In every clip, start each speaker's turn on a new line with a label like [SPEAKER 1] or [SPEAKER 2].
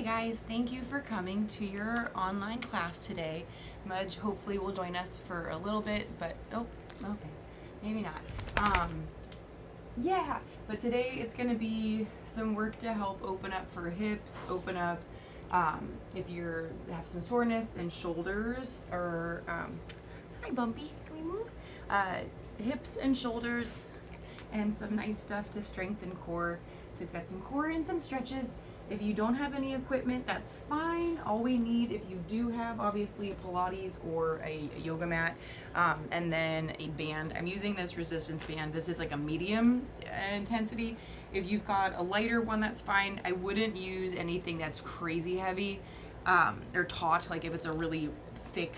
[SPEAKER 1] Hi guys, thank you for coming to your online class today. Mudge hopefully will join us for a little bit, but oh, okay, maybe not. Yeah, but today it's gonna be some work to help open up for hips, open up if you have some soreness in shoulders or hi Bumpy, can we move? Hips and shoulders, and some nice stuff to strengthen core. So we've got some core and some stretches. If you don't have any equipment, that's fine. All we need, if you do have, obviously, a Pilates or a yoga mat, and then a band. I'm using this resistance band. This is like a medium intensity. If you've got a lighter one, that's fine. I wouldn't use anything that's crazy heavy or taut, like if it's a really thick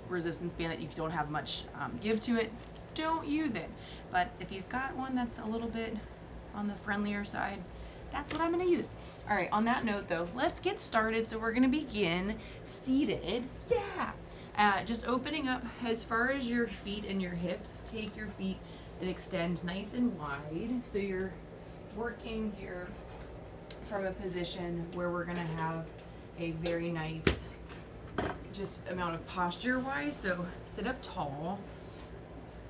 [SPEAKER 1] resistance band that you don't have much give to it, don't use it. But if you've got one that's a little bit on the friendlier side, that's what I'm going to use. All right, on that note though, let's get started. So we're going to begin seated. Yeah. Just opening up as far as your feet and your hips. Take your feet and extend nice and wide. So you're working here from a position where we're going to have a very nice just amount of posture wise. So sit up tall.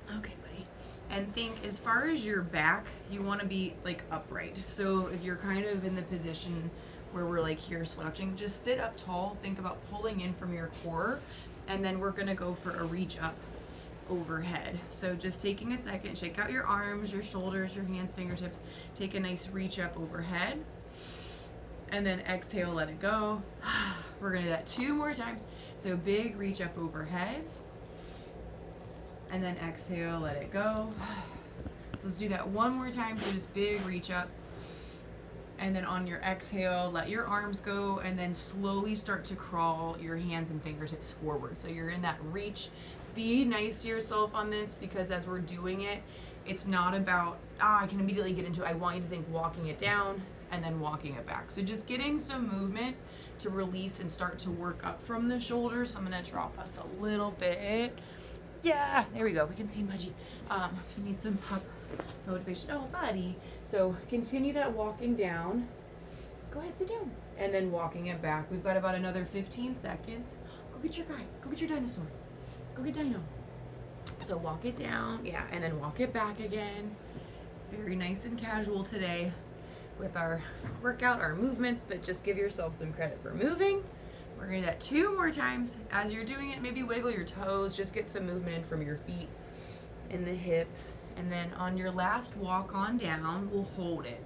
[SPEAKER 1] Okay, buddy. And think as far as your back, you want to be like upright. So if you're kind of in the position where we're like here slouching, just sit up tall. Think about pulling in from your core, and then we're going to go for a reach up overhead. So just taking a second, shake out your arms, your shoulders, your hands, fingertips. Take a nice reach up overhead, and then exhale, let it go. We're going to do that 2 more times. So big reach up overhead, and then exhale, let it go. Let's do that 1 more time. So just big reach up, and then on your exhale, let your arms go, and then slowly start to crawl your hands and fingertips forward. So you're in that reach. Be nice to yourself on this, because as we're doing it, it's not about, I can immediately get into it. I want you to think walking it down and then walking it back. So just getting some movement to release and start to work up from the shoulders. So I'm gonna drop us a little bit. Yeah, there we go. We can see Mudgy. If you need some pup motivation. Oh, buddy. So continue that walking down. Go ahead, sit down. And then walking it back. We've got about another 15 seconds. Go get your guy. Go get your dinosaur. Go get Dino. So walk it down. Yeah, and then walk it back again. Very nice and casual today with our workout, our movements, but just give yourself some credit for moving. We're gonna do that 2 more times. As you're doing it, maybe wiggle your toes, just get some movement in from your feet and the hips. And then on your last walk on down, we'll hold it.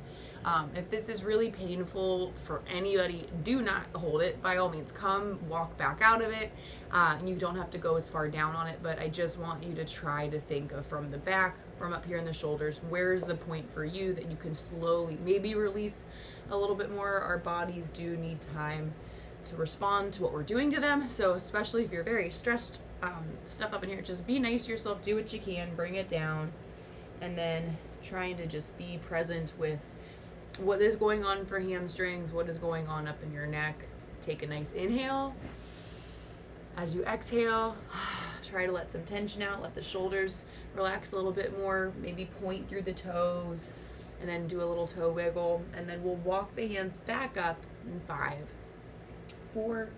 [SPEAKER 1] If this is really painful for anybody, do not hold it. By all means, come walk back out of it. And you don't have to go as far down on it, but I just want you to try to think of from the back, from up here in the shoulders, where's the point for you that you can slowly maybe release a little bit more. Our bodies do need time to respond to what we're doing to them. So especially if you're very stressed, stuff up in here, just be nice to yourself, do what you can, bring it down, and then trying to just be present with what is going on for hamstrings, what is going on up in your neck. Take a nice inhale. As you exhale, try to let some tension out, let the shoulders relax a little bit more, maybe point through the toes, and then do a little toe wiggle, and then we'll walk the hands back up in 5, 4,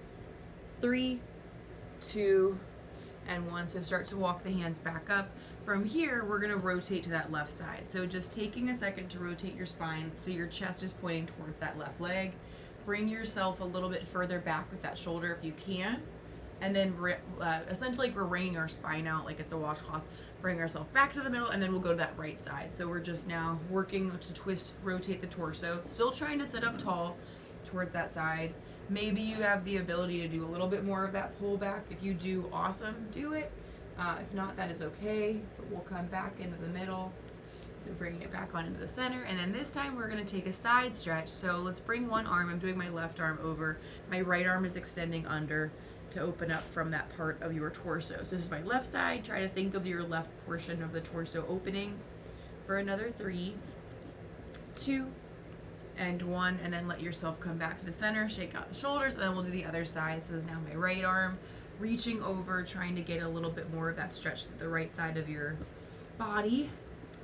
[SPEAKER 1] 3, 2, and 1. So start to walk the hands back up. From here, we're gonna rotate to that left side. So just taking a second to rotate your spine so your chest is pointing towards that left leg. Bring yourself a little bit further back with that shoulder if you can. And then essentially like we're wringing our spine out like it's a washcloth. Bring ourselves back to the middle, and then we'll go to that right side. So we're just now working to twist, rotate the torso. Still trying to sit up tall towards that side. Maybe you have the ability to do a little bit more of that pull back. If you do, awesome, do it. If not, that is okay, but we'll come back into the middle. So bringing it back on into the center, and then this time we're gonna take a side stretch. So let's bring one arm, I'm doing my left arm over, my right arm is extending under to open up from that part of your torso. So this is my left side. Try to think of your left portion of the torso opening for another 3, 2, and 1, and then let yourself come back to the center, shake out the shoulders, and then we'll do the other side. This is now my right arm, reaching over, trying to get a little bit more of that stretch to the right side of your body.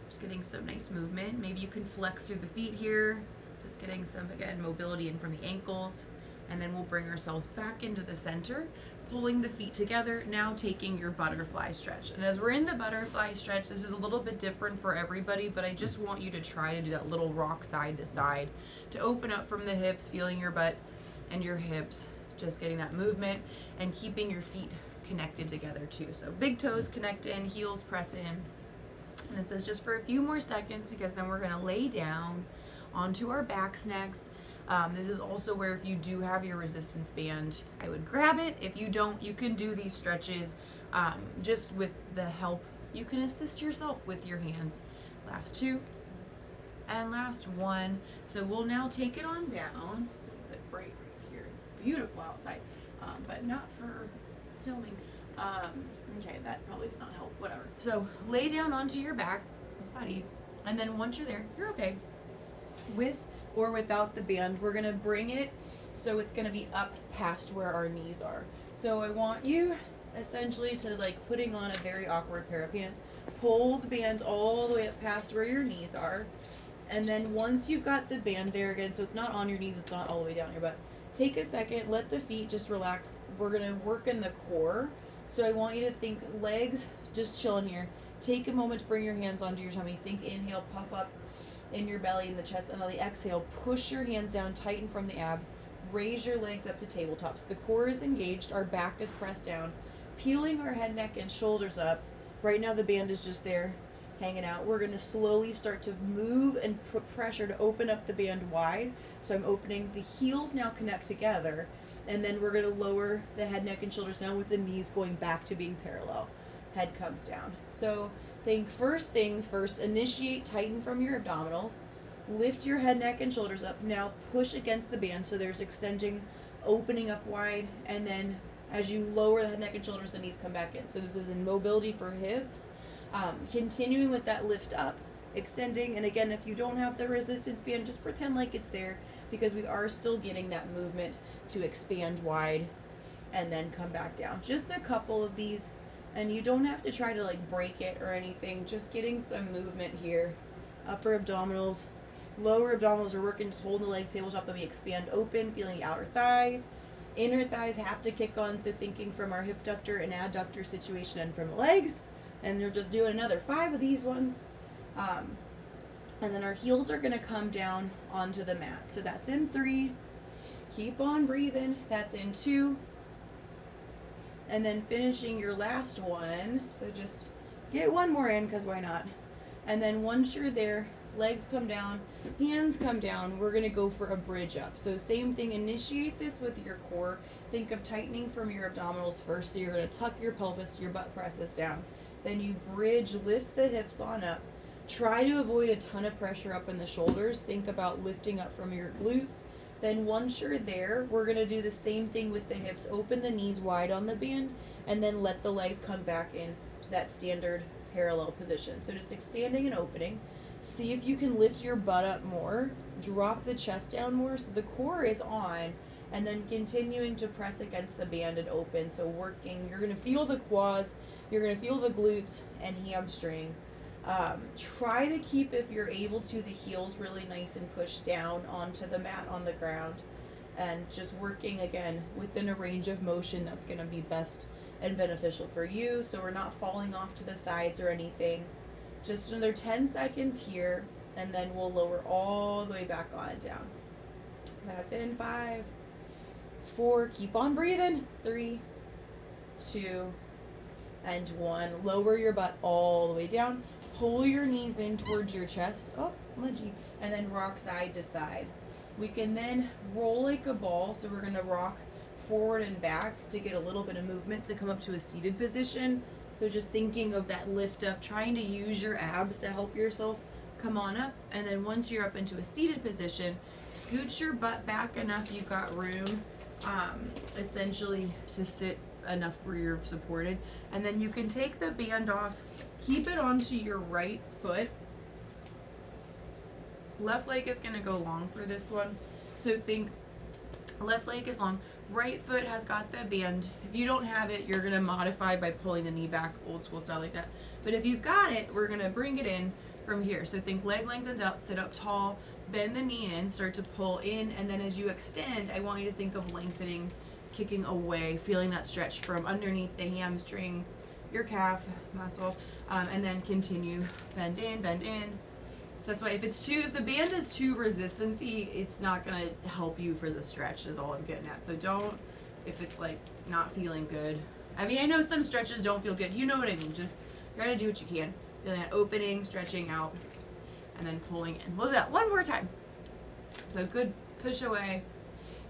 [SPEAKER 1] Just getting some nice movement. Maybe you can flex through the feet here, just getting some, again, mobility in from the ankles. And then we'll bring ourselves back into the center, pulling the feet together, now taking your butterfly stretch. And as we're in the butterfly stretch, this is a little bit different for everybody, but I just want you to try to do that little rock side to side to open up from the hips, feeling your butt and your hips, just getting that movement and keeping your feet connected together too. So big toes connect in, heels press in. And this is just for a few more seconds because then we're gonna lay down onto our backs next. This is also where if you do have your resistance band, I would grab it. If you don't, you can do these stretches just with the help. You can assist yourself with your hands. Last two and last one. So we'll now take it on down. A little bit bright right here. It's beautiful outside, but not for filming. Okay, that probably did not help. Whatever. So lay down onto your back, buddy, and then once you're there, you're okay. With or without the band, we're gonna bring it so it's gonna be up past where our knees are. So I want you essentially to, like, putting on a very awkward pair of pants, pull the band all the way up past where your knees are, and then once you've got the band there again, so it's not on your knees, it's not all the way down your butt, take a second, let the feet just relax. We're gonna work in the core. So I want you to think legs, just chilling here. Take a moment to bring your hands onto your tummy. Think inhale, puff up in your belly and the chest, and on the exhale, push your hands down, tighten from the abs, raise your legs up to tabletop. So the core is engaged, our back is pressed down, peeling our head, neck, and shoulders up. Right now the band is just there, hanging out. We're gonna slowly start to move and put pressure to open up the band wide. So I'm opening, the heels now connect together, and then we're gonna lower the head, neck, and shoulders down with the knees going back to being parallel. Head comes down. So think first things first, initiate, tighten from your abdominals, lift your head, neck, and shoulders up. Now push against the band, so there's extending, opening up wide, and then as you lower the head, neck, and shoulders, the knees come back in. So this is in mobility for hips. Continuing with that lift up, extending, and again, if you don't have the resistance band, just pretend like it's there, because we are still getting that movement to expand wide and then come back down. Just a couple of these. And you don't have to try to, like, break it or anything. Just getting some movement here. Upper abdominals, lower abdominals are working. Just holding the legs tabletop. Then we expand open, feeling the outer thighs. Inner thighs have to kick on to thinking from our hip ductor and adductor situation and from the legs. And they're just doing another 5 of these ones. And then our heels are going to come down onto the mat. So that's in 3. Keep on breathing. That's in 2. And then finishing your last one, so just get one more in, because why not? And then once you're there, legs come down, hands come down, we're gonna go for a bridge up. So same thing, initiate this with your core. Think of tightening from your abdominals first. So you're gonna tuck your pelvis, your butt presses down. Then you bridge, lift the hips on up. Try to avoid a ton of pressure up in the shoulders. Think about lifting up from your glutes. Then once you're there, we're going to do the same thing with the hips. Open the knees wide on the band, and then let the legs come back in to that standard parallel position. So just expanding and opening. See if you can lift your butt up more. Drop the chest down more so the core is on, and then continuing to press against the band and open. So working, you're going to feel the quads, you're going to feel the glutes and hamstrings. Try to keep, if you're able to, the heels really nice and pushed down onto the mat on the ground, and just working again within a range of motion that's going to be best and beneficial for you, so we're not falling off to the sides or anything. Just another 10 seconds here, and then we'll lower all the way back on and down. That's in 5, 4, keep on breathing, 3, 2, and 1. Lower your butt all the way down. Pull your knees in towards your chest. Oh, Mudgy. And then rock side to side. We can then roll like a ball. So we're going to rock forward and back to get a little bit of movement to come up to a seated position. So just thinking of that lift up, trying to use your abs to help yourself come on up. And then once you're up into a seated position, scooch your butt back enough you've got room essentially to sit enough where you're supported. And then you can take the band off, keep it onto your right foot. Left leg is going to go long for this one. So think left leg is long, right foot has got the band. If you don't have it, you're going to modify by pulling the knee back, old school style like that. But if you've got it, we're going to bring it in, from here. So think leg lengthens out, sit up tall, bend the knee in, start to pull in, and then as you extend, I want you to think of lengthening, kicking away, feeling that stretch from underneath the hamstring, your calf muscle, and then continue, bend in, bend in. So that's why if the band is too resistancy, it's not gonna help you for the stretch is all I'm getting at. So don't, if it's like not feeling good. I mean, I know some stretches don't feel good. You know what I mean. Just try to do what you can. Feeling that opening, stretching out, and then pulling in. We'll do that one more time. So good push away,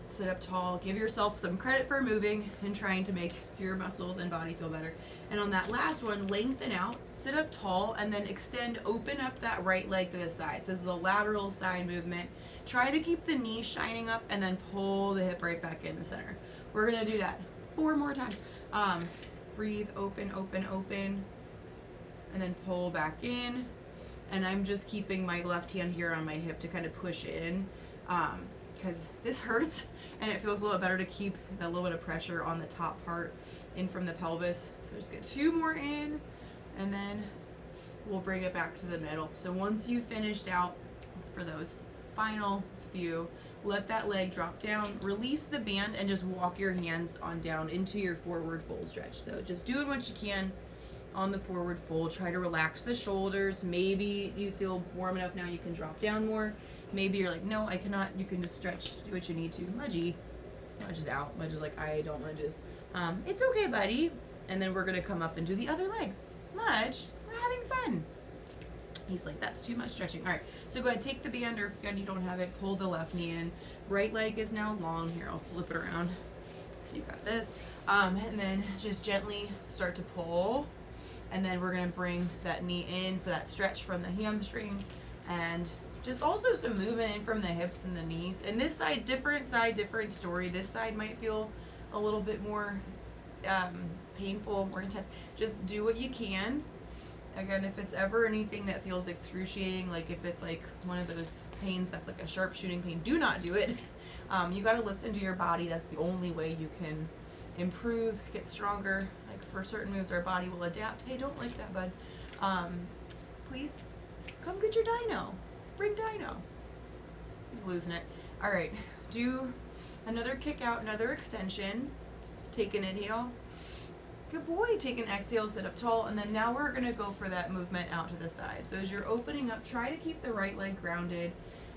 [SPEAKER 1] sit up tall, give yourself some credit for moving and trying to make your muscles and body feel better. And on that last one, lengthen out, sit up tall, and then extend, open up that right leg to the side. So this is a lateral side movement. Try to keep the knee shining up and then pull the hip right back in the center. We're gonna do that 4 more times. Breathe, open, open, open, and then pull back in. And I'm just keeping my left hand here on my hip to kind of push in, because this hurts and it feels a little bit better to keep that little bit of pressure on the top part in from the pelvis. So just get 2 more in, and then we'll bring it back to the middle. So once you've finished out for those final few, let that leg drop down, release the band, and just walk your hands on down into your forward fold stretch. So just doing what you can on the forward fold. Try to relax the shoulders. Maybe you feel warm enough now you can drop down more. Maybe you're like, no, I cannot. You can just stretch, do what you need to. Mudge is out. Mudge is like, I don't want to do this. It's okay, buddy. And then we're going to come up and do the other leg. Mudge, we're having fun. He's like, that's too much stretching. All right, so go ahead, take the band, or if you don't have it, pull the left knee in. Right leg is now long. Here, I'll flip it around. So you got this. And then just gently start to pull. And then we're going to bring that knee in for that stretch from the hamstring, and just also some movement in from the hips and the knees. And this side, different story. This side might feel a little bit more painful, more intense. Just do what you can. Again, if it's ever anything that feels excruciating, like if it's like one of those pains that's like a sharp shooting pain, do not do it. You got to listen to your body. That's the only way you can improve, get stronger. Like for certain moves, our body will adapt. Hey, don't like that, bud. Please come get your dino. Bring dino. He's losing it. All right, do another kick out, another extension. Take an inhale. Good boy. Take an exhale, sit up tall, and then now we're gonna go for that movement out to the side. So as you're opening up, try to keep the right leg grounded,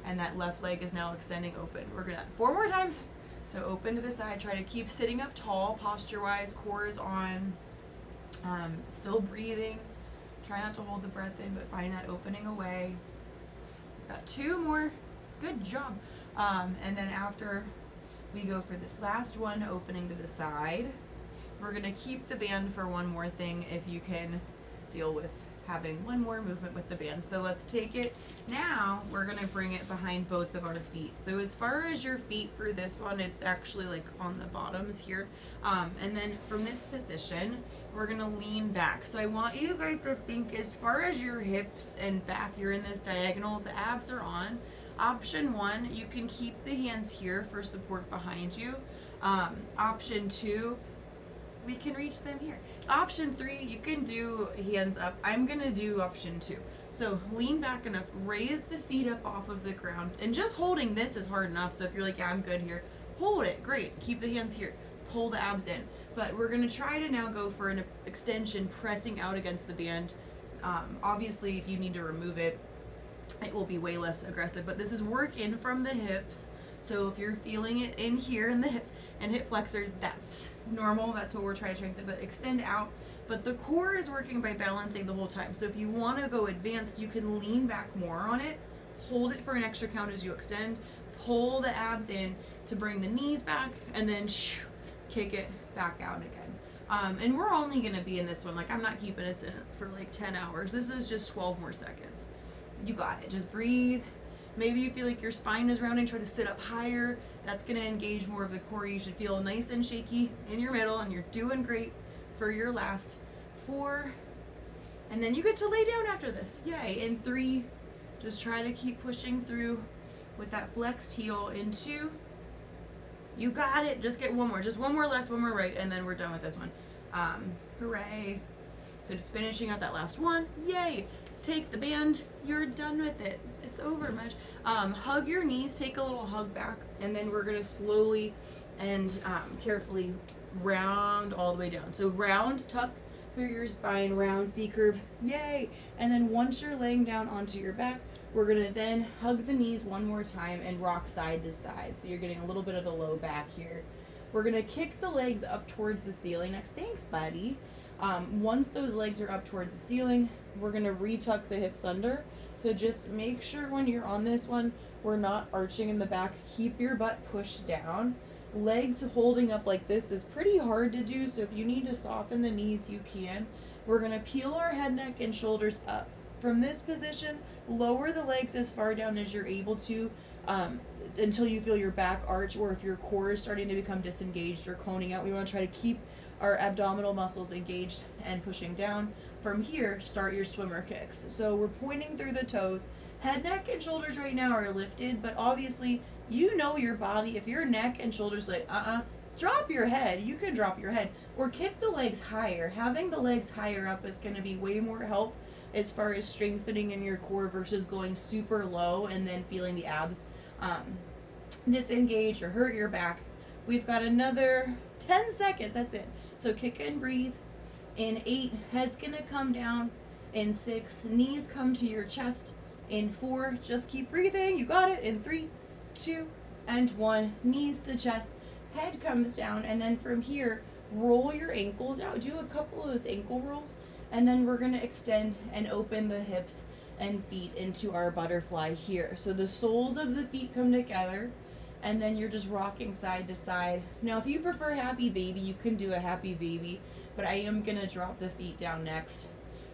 [SPEAKER 1] and that left leg is now extending open. We're gonna 4 more times. So open to the side, try to keep sitting up tall, posture-wise, core is on, still breathing. Try not to hold the breath in, but find that opening away. Got 2 more, good job. And then after we go for this last one, opening to the side, we're gonna keep the band for one more thing if you can deal with having one more movement with the band. So let's take it. Now we're gonna bring it behind both of our feet. So as far as your feet for this one, it's actually like on the bottoms here. And then from this position, we're gonna lean back. So I want you guys to think as far as your hips and back, you're in this diagonal, the abs are on. Option 1, you can keep the hands here for support behind you. Option 2, we can reach them here. Option 3, you can do hands up. I'm gonna do option 2. So lean back enough, raise the feet up off of the ground, and just holding this is hard enough. So if you're like, yeah, I'm good here, hold it, great. Keep the hands here, pull the abs in. But we're gonna try to now go for an extension, pressing out against the band. Obviously, if you need to remove it, it will be way less aggressive, but this is working from the hips. So if you're feeling it in here in the hips and hip flexors, that's normal. That's what we're trying to strengthen, but extend out. But the core is working by balancing the whole time. So if you want to go advanced, you can lean back more on it, hold it for an extra count as you extend, pull the abs in to bring the knees back, and then kick it back out again. And we're only going to be in this one. Like, I'm not keeping us in it for like 10 hours. This is just 12 more seconds. You got it. Just breathe. Maybe you feel like your spine is rounding, try to sit up higher. That's going to engage more of the core. You should feel nice and shaky in your middle, and you're doing great for your last 4. And then you get to lay down after this. Yay. In 3, just try to keep pushing through with that flexed heel. In 2, you got it. Just get 1 more. Just 1 more left, 1 more right, and then we're done with this one. Hooray. So just finishing out that last one. Yay. take the band, you're done with it. It's over, Mudge. Hug your knees, take a little hug back, and then we're gonna slowly and carefully round all the way down. So round, tuck through your spine, round C curve, yay! And then once you're laying down onto your back, we're gonna then hug the knees one more time and rock side to side. So you're getting a little bit of the low back here. We're gonna kick the legs up towards the ceiling next. Thanks, buddy. Once those legs are up towards the ceiling, we're gonna retuck the hips under. So just make sure when you're on this one, we're not arching in the back. Keep your butt pushed down. Legs holding up like this is pretty hard to do, so if you need to soften the knees, you can. We're gonna peel our head, neck, and shoulders up. From this position, lower the legs as far down as you're able to until you feel your back arch, or if your core is starting to become disengaged or coning out. We wanna try to keep our abdominal muscles engaged and pushing down. From here, start your swimmer kicks. So we're pointing through the toes. Head, neck, and shoulders right now are lifted, but obviously you know your body. If your neck and shoulders like, drop your head. You can drop your head or kick the legs higher. Having the legs higher up is going to be way more help as far as strengthening in your core versus going super low and then feeling the abs disengage or hurt your back. We've got another 10 seconds. That's it. So kick and breathe. In 8, head's going to come down. In 6, knees come to your chest. In 4, just keep breathing. You got it. In 3, 2, and 1, knees to chest. Head comes down. And then from here, roll your ankles out. Do a couple of those ankle rolls. And then we're going to extend and open the hips and feet into our butterfly here. So the soles of the feet come together. And then you're just rocking side to side. Now, if you prefer happy baby, you can do a happy baby. But I am going to drop the feet down next.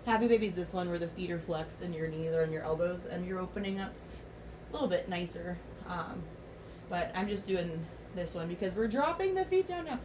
[SPEAKER 1] Happy baby is this one where the feet are flexed and your knees are on your elbows and you're opening up. It's a little bit nicer. But I'm just doing this one because we're dropping the feet down now.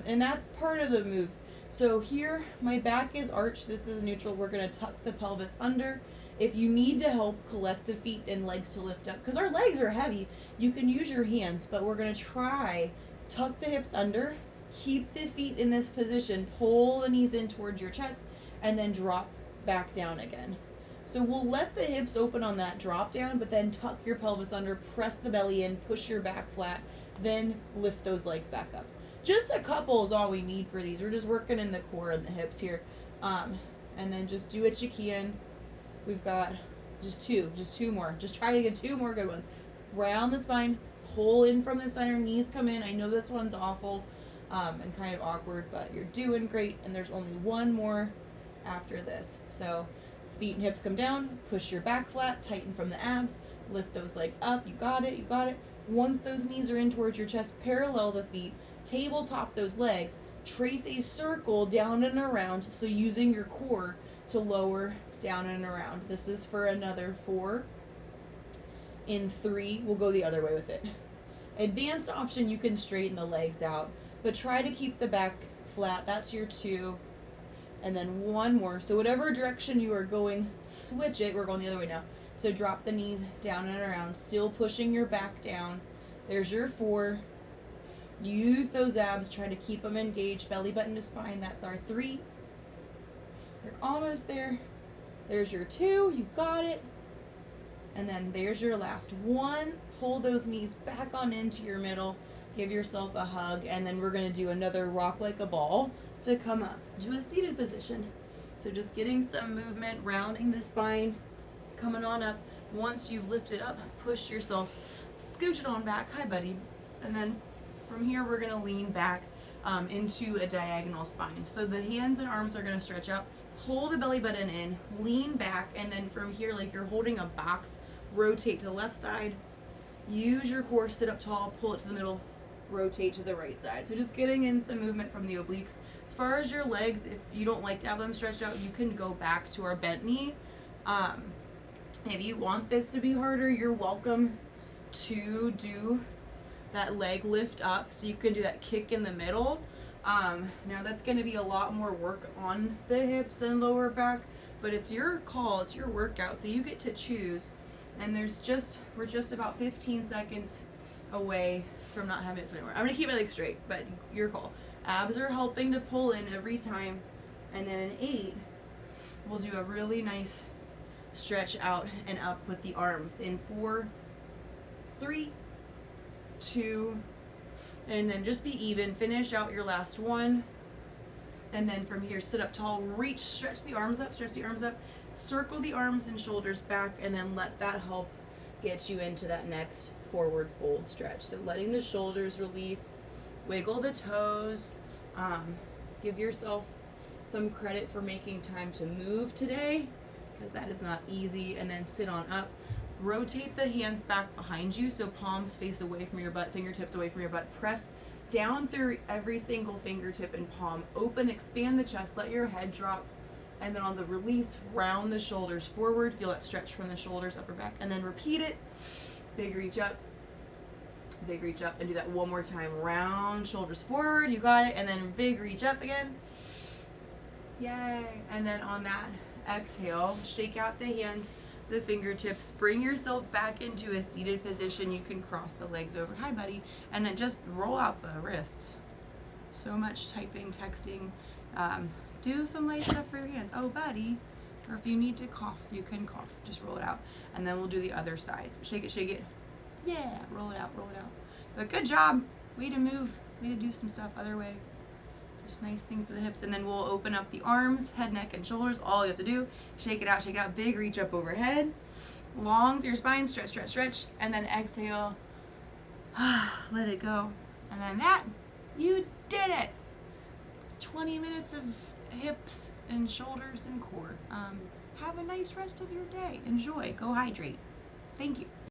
[SPEAKER 1] And that's part of the move. So here, my back is arched. This is neutral. We're going to tuck the pelvis under. If you need to help collect the feet and legs to lift up, because our legs are heavy, you can use your hands, but we're going to try tuck the hips under, keep the feet in this position, pull the knees in towards your chest, and then drop back down again. So we'll let the hips open on that drop down, but then tuck your pelvis under, press the belly in, push your back flat, then lift those legs back up. Just a couple is all we need for these. We're just working in the core and the hips here. And then just do what you can. We've got just two more. Just try to get 2 more good ones. Round the spine, pull in from the center, knees come in. I know this one's awful and kind of awkward, but you're doing great. And there's only 1 more after this. So feet and hips come down, push your back flat, tighten from the abs, lift those legs up. You got it, you got it. Once those knees are in towards your chest, parallel the feet, tabletop those legs, trace a circle down and around, so using your core to lower down and around. This is for another 4. In 3, we'll go the other way with it. Advanced option, you can straighten the legs out, but try to keep the back flat. That's your 2. And then 1 more. So whatever direction you are going, switch it. We're going the other way now. So drop the knees down and around, still pushing your back down. There's your 4. Use those abs, try to keep them engaged, belly button to spine. That's our 3. You're almost there. There's your 2, you got it. And then there's your last 1. Pull those knees back on into your middle. Give yourself a hug, and then we're gonna do another rock like a ball to come up to a seated position. So just getting some movement, rounding the spine, coming on up. Once you've lifted up, push yourself, scooch it on back. Hi, buddy. And then from here, we're gonna lean back into a diagonal spine. So the hands and arms are gonna stretch out, pull the belly button in, lean back, and then from here, like you're holding a box, rotate to the left side, use your core, sit up tall, pull it to the middle, rotate to the right side. So just getting in some movement from the obliques. As far as your legs, if you don't like to have them stretched out, you can go back to our bent knee. If you want this to be harder, you're welcome to do that leg lift up, so you can do that kick in the middle. Now that's going to be a lot more work on the hips and lower back, but it's your call, it's your workout, so you get to choose. And we're just about 15 seconds away from not having it anymore. I'm going to keep my legs straight, but your call. Abs are helping to pull in every time. And then in 8, we'll do a really nice stretch out and up with the arms in 4, 3, 2, and then just be even. Finish out your last one. And then from here, sit up tall, reach, stretch the arms up, circle the arms and shoulders back, and then let that help get you into that next forward fold stretch. So letting the shoulders release, wiggle the toes, give yourself some credit for making time to move today, because that is not easy. And then sit on up. Rotate the hands back behind you, so palms face away from your butt, fingertips away from your butt. Press down through every single fingertip and palm. Open, expand the chest, let your head drop. And then on the release, round the shoulders forward. Feel that stretch from the shoulders, upper back. And then repeat it. Big reach up, and do that one more time. Round shoulders forward, you got it. And then big reach up again. Yay. And then on that exhale, shake out the hands, the fingertips, bring yourself back into a seated position. You can cross the legs over. Hi, buddy. And then just roll out the wrists. So much typing, texting. Do some light stuff for your hands. Oh, buddy. Or if you need to cough, you can cough. Just roll it out. And then we'll do the other side. So shake it, shake it. Yeah, roll it out, roll it out. But good job. Way to move. Way to do some stuff. Other way. Just nice thing for the hips. And then we'll open up the arms, head, neck, and shoulders. All you have to do, shake it out, shake it out. Big reach up overhead. Long through your spine. Stretch, stretch, stretch. And then exhale. Let it go. And then that, you did it. 20 minutes of hips and shoulders and core. Have a nice rest of your day. Enjoy. Go hydrate. Thank you.